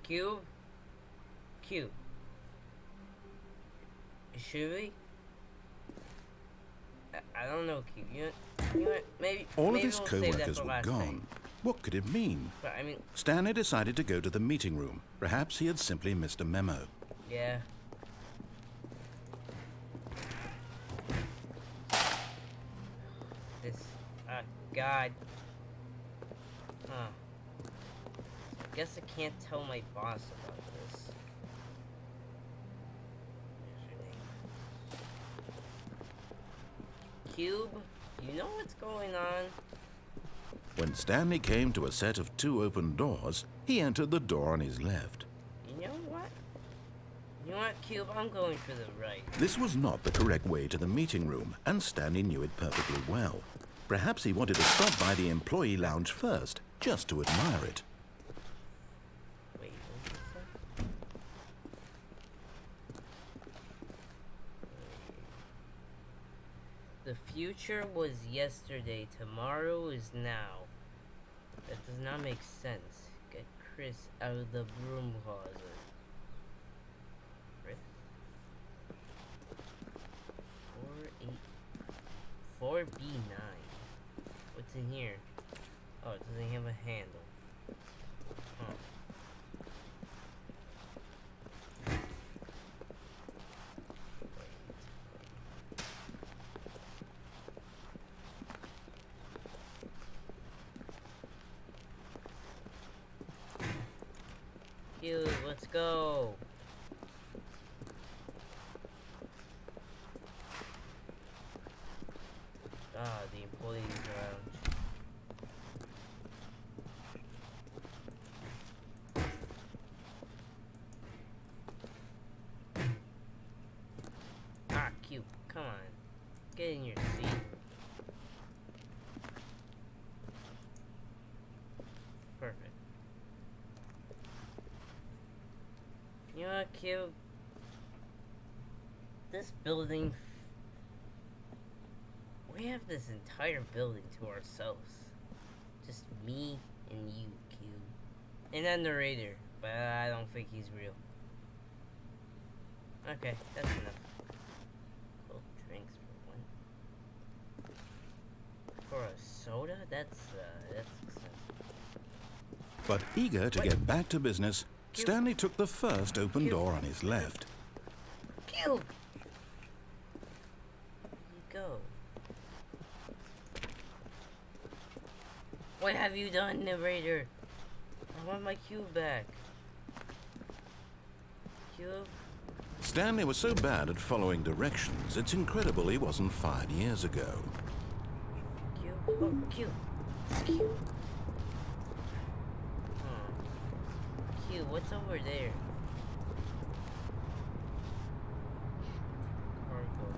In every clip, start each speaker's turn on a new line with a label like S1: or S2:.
S1: Cube? Cube. Should we? I don't know, Cube. You know what? Maybe
S2: All
S1: maybe
S2: of his
S1: we'll save that
S2: co-workers
S1: for
S2: were
S1: last
S2: gone.
S1: night.
S2: What could it mean?
S1: But I mean,
S2: Stanley decided to go to the meeting room. Perhaps he had simply missed a memo.
S1: yeah. This, God. Huh. Guess I can't tell my boss about this. Cube, you know what's going on?
S2: When Stanley came to a set of 2 open doors, he entered the door on his left.
S1: You know what? You know what, Cube? I'm going for the right.
S2: This was not the correct way to the meeting room, and Stanley knew it perfectly well. Perhaps he wanted to stop by the employee lounge first, just to admire it.
S1: Wait, what is that? The future was yesterday, tomorrow is now. That does not make sense. Get Chris out of the broom closet. Chris? 4B9. What's in here? Oh, it doesn't have a handle. Huh. Cute, let's go. Ah, the employees lounge. Ah, cute. Come on. Get in your seat. Perfect. You know what, cute? This building... We have this entire building to ourselves. Just me and you, Cube. And that narrator, but I don't think he's real. Okay, that's enough. Cold drinks for one. For a soda? That's expensive.
S2: But eager to get back to business,
S1: Cube.
S2: Stanley took the first open
S1: Cube.
S2: door on his left.
S1: Cube! Where you go? What have you done, narrator? I want my cube back. Cube?
S2: Stanley was so bad at following directions, it's incredible he wasn't fired years ago.
S1: Cube? Oh, cube. Cube. Huh. Cube, what's over there? Cargo.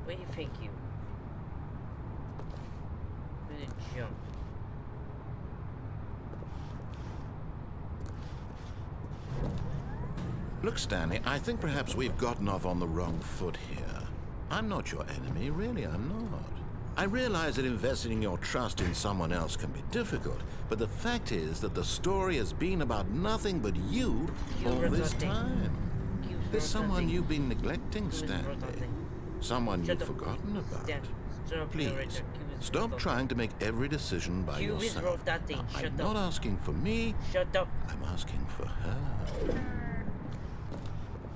S1: What do you think, Cube? Who did jump?
S2: Look, Stanley, I think perhaps we've gotten off on the wrong foot here. I'm not your enemy, really, I'm not. I realize that investing your trust in someone else can be difficult, but the fact is that the story has been about nothing but you all this time. There's someone you've been neglecting, Stanley. Someone you've forgotten about. Please, stop trying to make every decision by yourself. Now, I'm not asking for me.
S1: Shut up.
S2: I'm asking for her.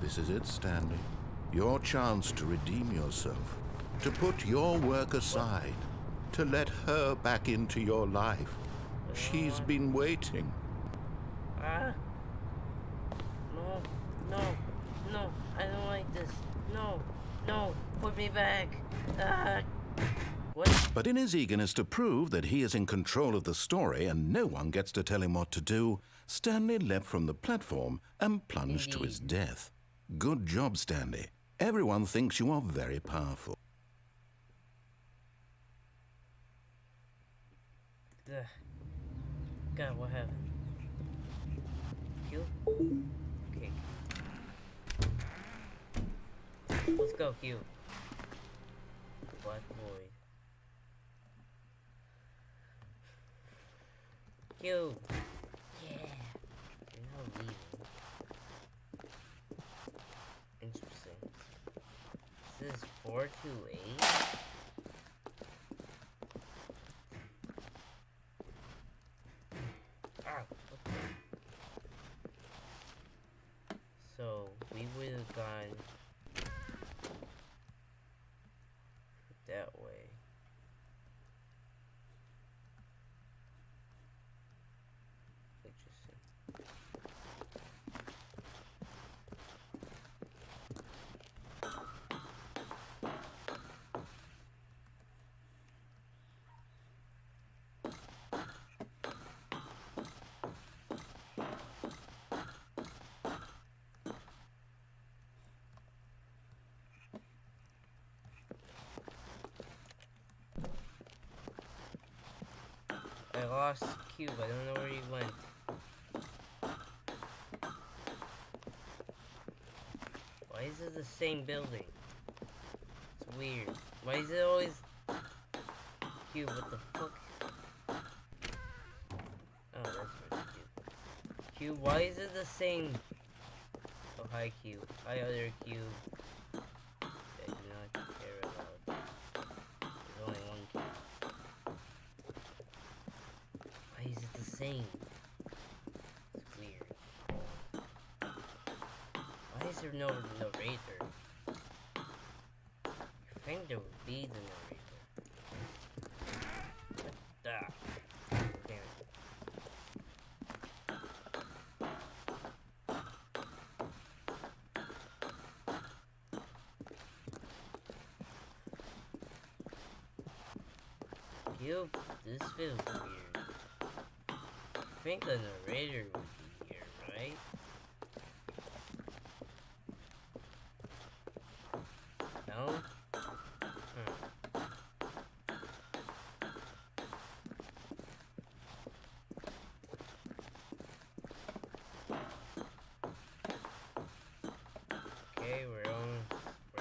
S2: This is it, Stanley. Your chance to redeem yourself. To put your work aside. To let her back into your life. She's been waiting.
S1: No, no, no, I don't like this. No, no, put me back. What?
S2: But in his eagerness to prove that he is in control of the story and no one gets to tell him what to do, Stanley leapt from the platform and plunged to his death. Good job, Stanley. Everyone thinks you are very powerful.
S1: God, what happened? Q? Okay. Let's go, Q. Black Void. Q. not leaving. Interesting. This is 428? Ah, what the? So, we would have gone that way. Interesting. I lost Cube. I don't know where he went. Why is it the same building? It's weird. Why is it always Cube? What the fuck? Oh, that's really cute. Cube, why is it the same? Oh, hi Cube. Hi other Cube. I do not care about. There's only one Cube. Why is it the same? It's weird. Why is there no narrator? I think there would be the narrator. What the? Damn it. Cube, this feels weird. I think the narrator would be here, right? No? Okay, we're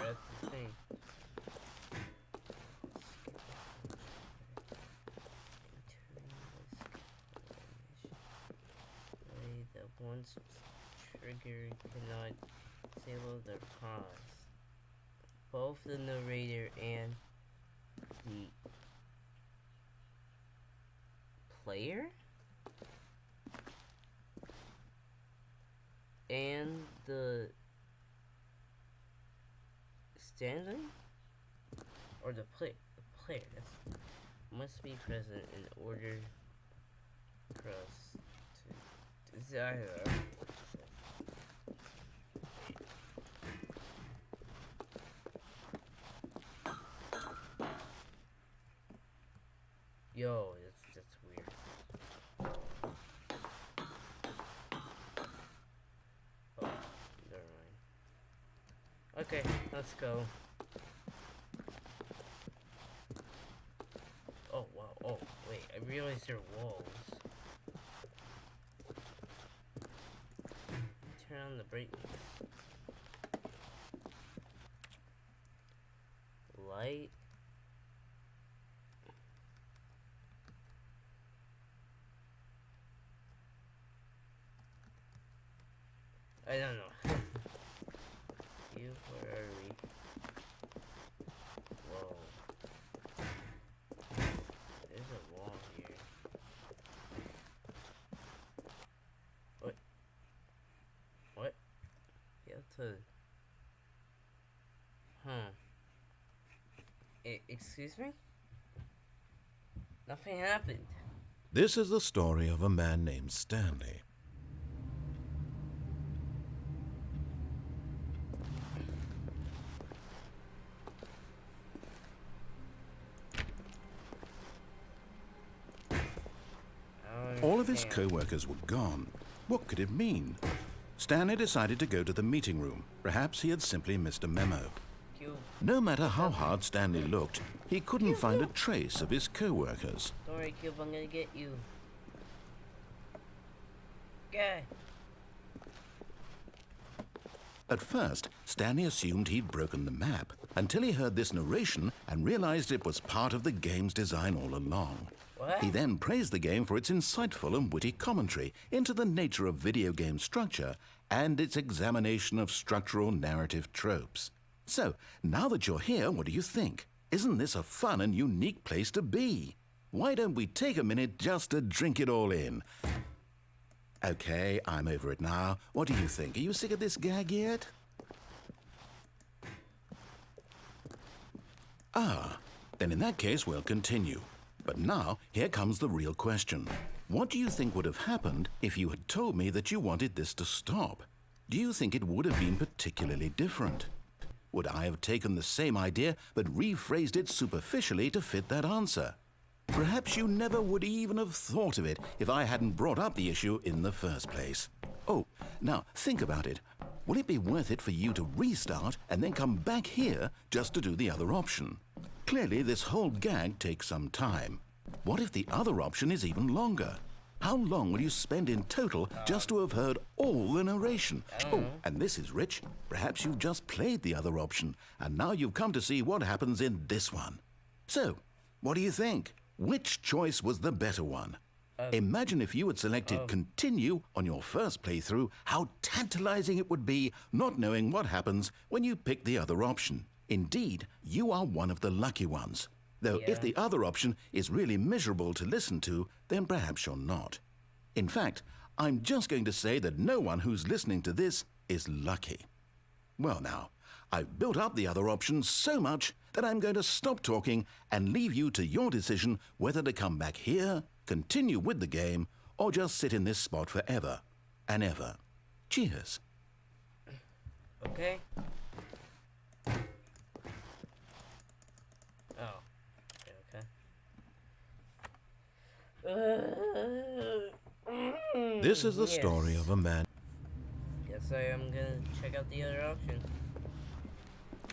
S1: at the thing. That once triggered cannot disable the pause. Both the narrator and the player and the Stanley or the player that's must be present in order for us to desire. Yo, that's weird. Oh, never mind. Okay, let's go. Oh wow. Oh wait, I realized there are walls. Turn on the brightness. Light. I don't know. Where are we? Whoa. There's a wall here. What? What? You have to... Huh. Excuse me? Nothing happened.
S2: This is the story of a man named Stanley. All of his co-workers were gone. What could it mean? Stanley decided to go to the meeting room. Perhaps he had simply missed a memo. No matter how hard Stanley looked, he couldn't find a trace of his co-workers.
S1: Don't worry, Cube, I'm gonna get you. Okay.
S2: At first, Stanley assumed he'd broken the map, until he heard this narration and realized it was part of the game's design all along. He then praised the game for its insightful and witty commentary into the nature of video game structure and its examination of structural narrative tropes. So, now that you're here, what do you think? Isn't this a fun and unique place to be? Why don't we take a minute just to drink it all in? Okay, I'm over it now. What do you think? Are you sick of this gag yet? Ah, then in that case, we'll continue. But now, here comes the real question. What do you think would have happened if you had told me that you wanted this to stop? Do you think it would have been particularly different? Would I have taken the same idea but rephrased it superficially to fit that answer? Perhaps you never would even have thought of it if I hadn't brought up the issue in the first place. Oh, now think about it. Will it be worth it for you to restart and then come back here just to do the other option? Clearly, this whole gag takes some time. What if the other option is even longer? How long will you spend in total just to have heard all the narration? Oh, and this is rich. Perhaps you've just played the other option, and now you've come to see what happens in this one. So, what do you think? Which choice was the better one? Imagine if you had selected continue on your first playthrough, how tantalizing it would be not knowing what happens when you pick the other option. Indeed, you are one of the lucky ones. Though if the other option is really miserable to listen to, then perhaps you're not. In fact, I'm just going to say that no one who's listening to this is lucky. Well now, I've built up the other option so much that I'm going to stop talking and leave you to your decision whether to come back here, continue with the game, or just sit in this spot forever and ever. Cheers.
S1: Okay. Oh. Okay.
S2: This is the story of a man.
S1: Guess I am gonna check out the other option.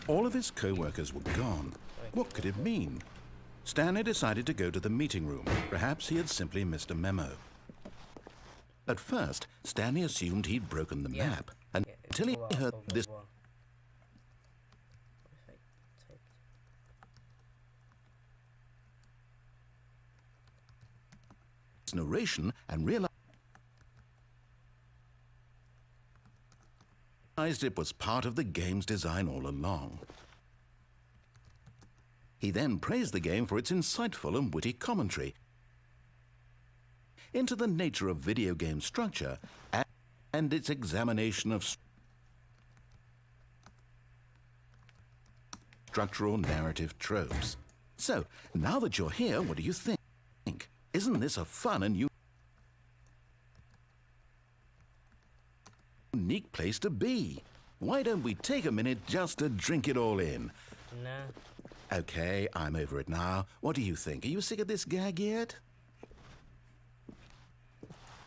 S2: All of his co-workers were gone. What could it mean? Stanley decided to go to the meeting room. Perhaps he had simply missed a memo. At first, Stanley assumed he'd broken the map, until he heard this narration and realized it was part of the game's design all along. He then praised the game for its insightful and witty commentary into the nature of video game structure and its examination of structural narrative tropes. So, now that you're here, what do you think? Isn't this a fun and unique place to be? Why don't we take a minute just to drink it all in?
S1: Nah.
S2: Okay, I'm over it now. What do you think? Are you sick of this gag yet?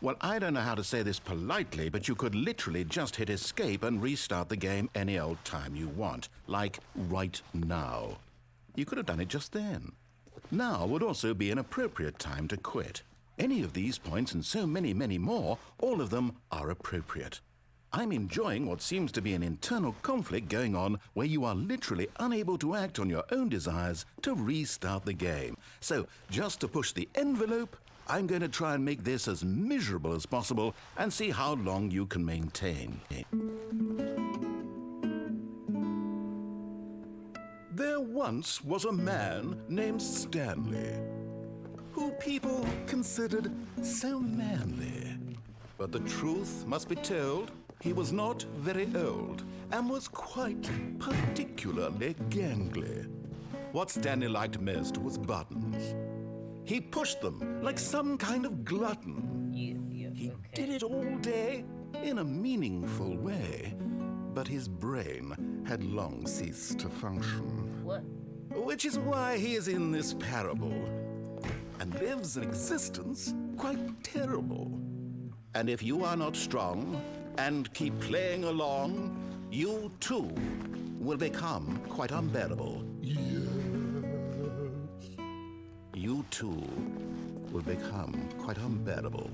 S2: Well, I don't know how to say this politely, but you could literally just hit escape and restart the game any old time you want. Like right now. You could have done it just then. Now would also be an appropriate time to quit. Any of these points and so many, many more, all of them are appropriate. I'm enjoying what seems to be an internal conflict going on where you are literally unable to act on your own desires to restart the game. So, just to push the envelope, I'm going to try and make this as miserable as possible and see how long you can maintain. There once was a man named Stanley, who people considered so manly. But the truth must be told, he was not very old and was quite particularly gangly. What Stanley liked most was buttons. He pushed them like some kind of glutton. He did it all day in a meaningful way, but his brain had long ceased to function.
S1: What?
S2: Which is why he is in this parable and lives an existence quite terrible. And if you are not strong and keep playing along, you too will become quite unbearable. Yes. You too will become quite unbearable.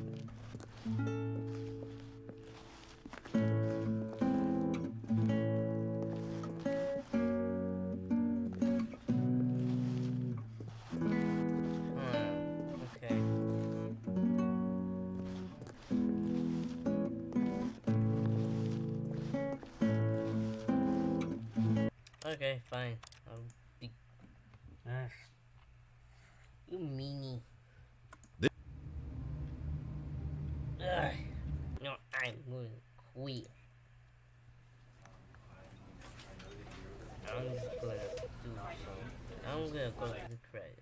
S1: Okay, fine. I'll be. You meanie. Ugh. No, I'm gonna quit. I'm just gonna do something. I'm gonna go to the credits.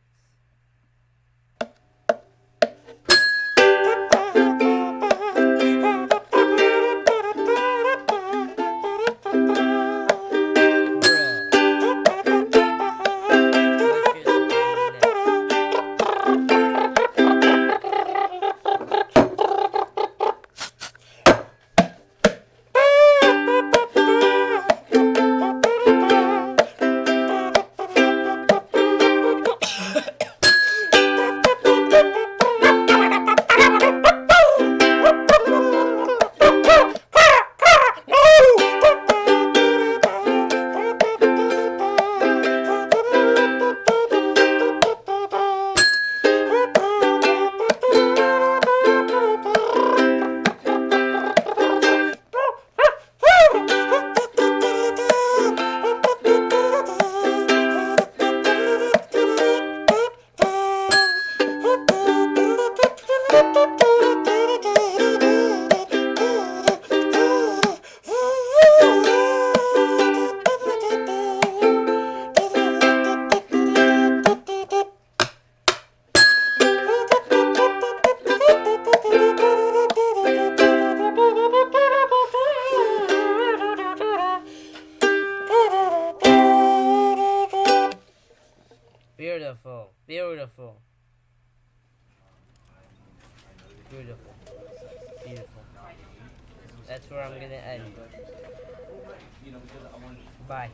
S1: Beautiful, beautiful, beautiful, beautiful. That's where I'm gonna end. Bye.